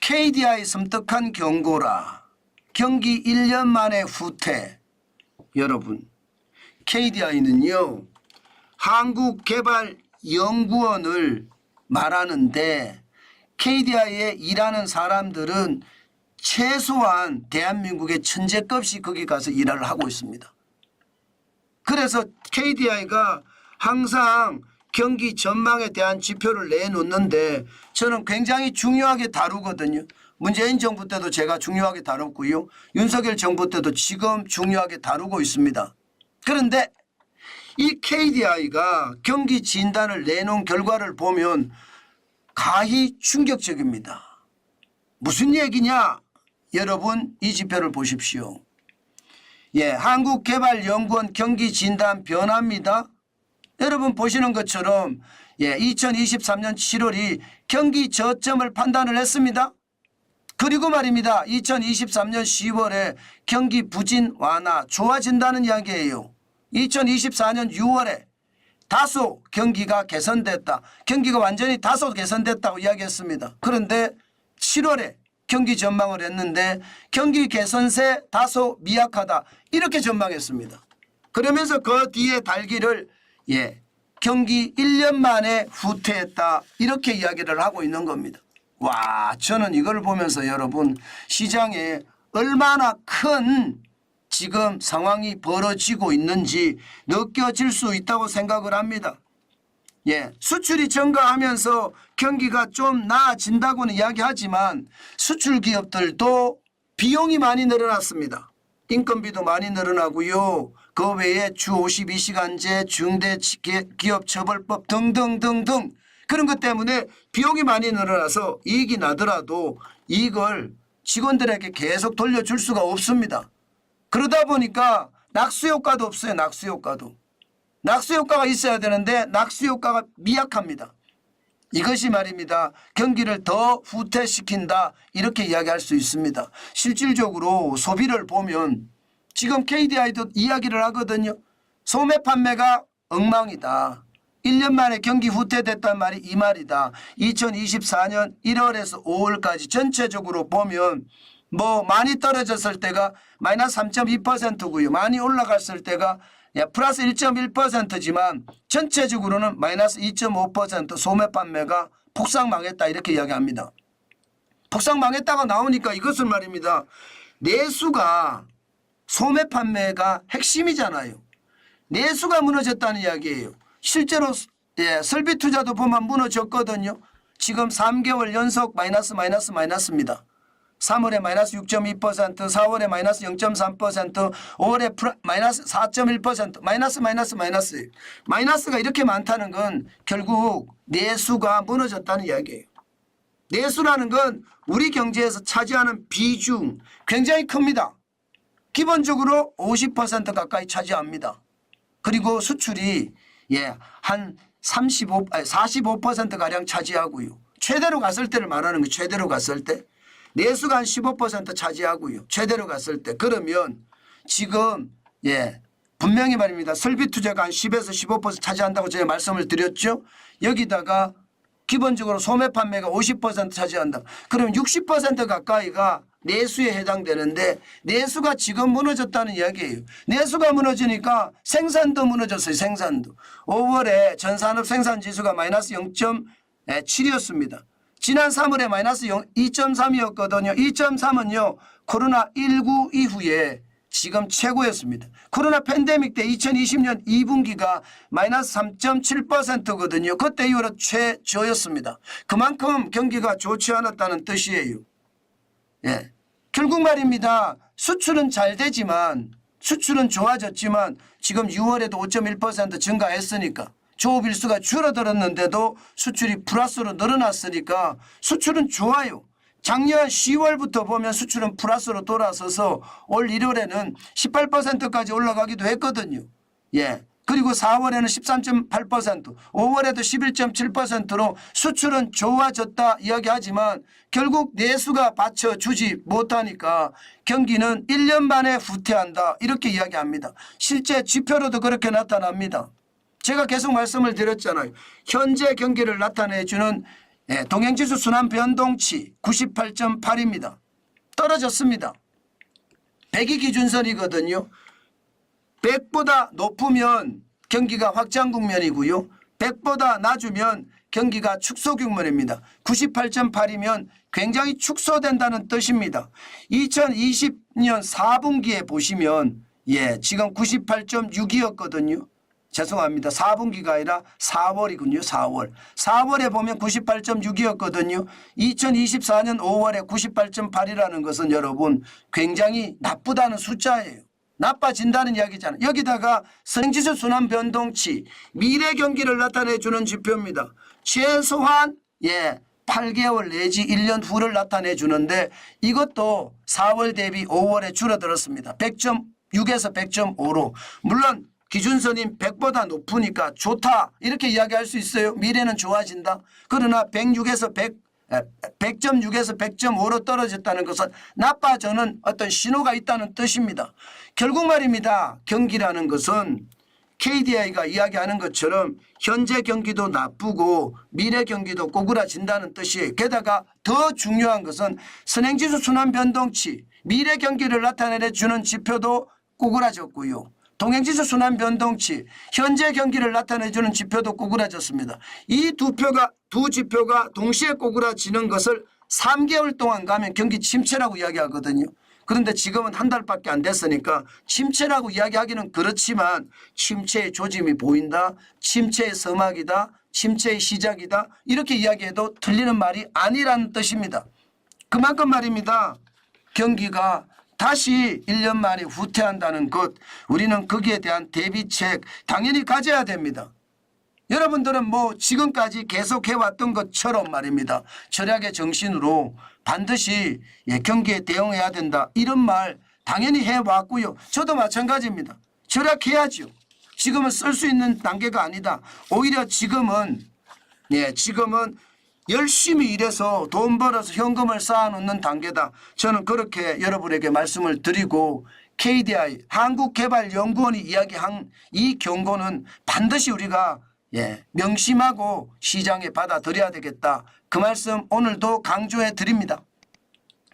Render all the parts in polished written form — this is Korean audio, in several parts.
KDI 섬뜩한 경고라. 경기 1년 만에 후퇴. 여러분, KDI는요 한국개발연구원을 말하는데 KDI에 일하는 사람들은 최소한 대한민국의 천재급이 거기 가서 일을 하고 있습니다. 그래서 KDI가 항상 경기 전망에 대한 지표를 내놓는데 저는 굉장히 중요하게 다루거든요. 문재인 정부 때도 제가 중요하게 다뤘고요. 윤석열 정부 때도 지금 중요하게 다루고 있습니다. 그런데 이 KDI가 경기 진단을 내놓은 결과를 보면 가히 충격적입니다. 무슨 얘기냐? 여러분 이 지표를 보십시오. 한국개발연구원 경기진단 변화입니다. 여러분 보시는 것처럼 2023년 7월이 경기 저점을 판단을 했습니다. 그리고 말입니다. 2023년 10월에 경기 부진 완화 좋아진다는 이야기예요. 2024년 6월에 다소 경기가 개선됐다. 경기가 완전히 다소 개선됐다고 이야기했습니다. 그런데 7월에 경기 전망을 했는데 경기 개선세 다소 미약하다. 이렇게 전망했습니다. 그러면서 그 뒤에 달기를 경기 1년 만에 후퇴했다. 이렇게 이야기를 하고 있는 겁니다. 와, 저는 이걸 보면서 여러분 시장에 얼마나 큰 지금 상황이 벌어지고 있는지 느껴질 수 있다고 생각을 합니다. 수출이 증가하면서 경기가 좀 나아진다고는 이야기하지만 수출 기업들도 비용이 많이 늘어났습니다. 인건비도 많이 늘어나고요. 그 외에 주 52시간제 중대기업처벌법 등등등등 그런 것 때문에 비용이 많이 늘어나서 이익이 나더라도 이걸 직원들에게 계속 돌려줄 수가 없습니다. 그러다 보니까 낙수효과도 없어요. 낙수효과도. 낙수효과가 있어야 되는데 낙수효과가 미약합니다. 이것이 말입니다. 경기를 더 후퇴시킨다 이렇게 이야기할 수 있습니다. 실질적으로 소비를 보면 지금 KDI도 이야기를 하거든요. 소매 판매가 엉망이다. 1년 만에 경기 후퇴됐단 말이 이 말이다. 2024년 1월에서 5월까지 전체적으로 보면 많이 떨어졌을 때가 마이너스 3.2%고요. 많이 올라갔을 때가 플러스 1.1%지만 전체적으로는 마이너스 2.5% 소매 판매가 폭삭 망했다 이렇게 이야기합니다. 폭삭 망했다가 나오니까 이것은 말입니다. 내수가 소매 판매가 핵심이잖아요. 내수가 무너졌다는 이야기예요. 실제로 설비 투자도 보면 무너졌거든요. 지금 3개월 연속 마이너스입니다. 3월에 마이너스 6.2%, 4월에 마이너스 0.3%, 5월에 마이너스 4.1%, 마이너스. 마이너스가 이렇게 많다는 건 결국 내수가 무너졌다는 이야기예요. 내수라는 건 우리 경제에서 차지하는 비중 굉장히 큽니다. 기본적으로 50% 가까이 차지합니다. 그리고 수출이 한 45%가량 차지하고요. 최대로 갔을 때를 말하는 거예요. 최대로 갔을 때. 내수가 한 15% 차지하고요. 최대로 갔을 때. 그러면 지금 분명히 말입니다. 설비 투자가 한 10에서 15% 차지한다고 제가 말씀을 드렸죠. 여기다가 기본적으로 소매 판매가 50% 차지한다. 그러면 60% 가까이가 내수에 해당되는데 내수가 지금 무너졌다는 이야기예요. 내수가 무너지니까 생산도 무너졌어요. 생산도. 5월에 전산업 생산지수가 마이너스 0.7이었습니다. 지난 3월에 마이너스 2.3이었거든요. 2.3은요. 코로나19 이후에 지금 최고였습니다. 코로나 팬데믹 때 2020년 2분기가 마이너스 3.7%거든요. 그때 이후로 최저였습니다. 그만큼 경기가 좋지 않았다는 뜻이에요. 결국 말입니다. 수출은 잘 되지만 수출은 좋아졌지만 지금 6월에도 5.1% 증가했으니까 조업일수가 줄어들었는데도 수출이 플러스로 늘어났으니까 수출은 좋아요. 작년 10월부터 보면 수출은 플러스로 돌아서서 올 1월에는 18%까지 올라가기도 했거든요. 그리고 4월에는 13.8%, 5월에도 11.7%로 수출은 좋아졌다 이야기하지만 결국 내수가 받쳐주지 못하니까 경기는 1년 만에 후퇴한다 이렇게 이야기합니다. 실제 지표로도 그렇게 나타납니다. 제가 계속 말씀을 드렸잖아요. 현재 경기를 나타내주는 예, 동행지수 순환 변동치 98.8입니다. 떨어졌습니다. 100이 기준선이거든요. 100보다 높으면 경기가 확장 국면이고요. 100보다 낮으면 경기가 축소 국면입니다. 98.8이면 굉장히 축소된다는 뜻입니다. 2020년 4분기에 보시면 지금 98.6이었거든요. 죄송합니다. 4분기가 아니라 4월이군요. 4월에 보면 98.6이었거든요. 2024년 5월에 98.8이라는 것은 여러분 굉장히 나쁘다는 숫자예요. 나빠진다는 이야기잖아요. 여기다가 선행지수 순환 변동치 미래 경기를 나타내주는 지표입니다. 최소한 8개월 내지 1년 후를 나타내 주는데 이것도 4월 대비 5월에 줄어들었습니다. 100.6에서 100.5로 물론 기준선인 100보다 높으니까 좋다 이렇게 이야기할 수 있어요. 미래는 좋아진다. 그러나 106에서 100.6에서 100.5로 떨어졌다는 것은 나빠지는 어떤 신호가 있다는 뜻입니다. 결국 말입니다. 경기라는 것은 KDI가 이야기하는 것처럼 현재 경기도 나쁘고 미래 경기도 꼬꾸라진다는 뜻이에요. 게다가 더 중요한 것은 선행지수 순환 변동치 미래 경기를 나타내주는 지표도 꼬꾸라졌고요. 동행지수 순환 변동치 현재 경기를 나타내주는 지표도 꼬꾸라졌습니다. 이 두 지표가 동시에 꼬꾸라지는 것을 3개월 동안 가면 경기 침체라고 이야기하거든요. 그런데 지금은 한 달밖에 안 됐으니까 침체라고 이야기하기는 그렇지만 침체의 조짐이 보인다. 침체의 서막이다. 침체의 시작이다. 이렇게 이야기해도 틀리는 말이 아니라는 뜻입니다. 그만큼 말입니다. 경기가 다시 1년 만에 후퇴한다는 것 우리는 거기에 대한 대비책 당연히 가져야 됩니다. 여러분들은 지금까지 계속해왔던 것처럼 말입니다. 절약의 정신으로 반드시 경기에 대응해야 된다. 이런 말 당연히 해왔고요. 저도 마찬가지입니다. 절약해야죠. 지금은 쓸 수 있는 단계가 아니다. 오히려 지금은 열심히 일해서 돈 벌어서 현금을 쌓아놓는 단계다. 저는 그렇게 여러분에게 말씀을 드리고 KDI 한국개발연구원이 이야기한 이 경고는 반드시 우리가 명심하고 시장에 받아들여야 되겠다. 그 말씀 오늘도 강조해 드립니다.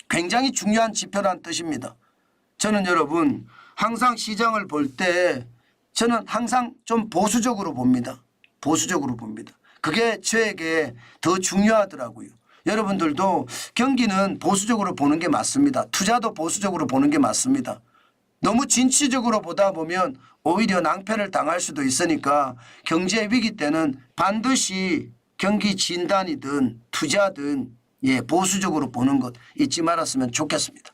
굉장히 중요한 지표란 뜻입니다. 저는 여러분 항상 시장을 볼 때 저는 항상 좀 보수적으로 봅니다. 보수적으로 봅니다. 그게 저에게 더 중요하더라고요. 여러분들도 경기는 보수적으로 보는 게 맞습니다. 투자도 보수적으로 보는 게 맞습니다. 너무 진취적으로 보다 보면 오히려 낭패를 당할 수도 있으니까 경제 위기 때는 반드시 경기 진단이든 투자든 보수적으로 보는 것 잊지 말았으면 좋겠습니다.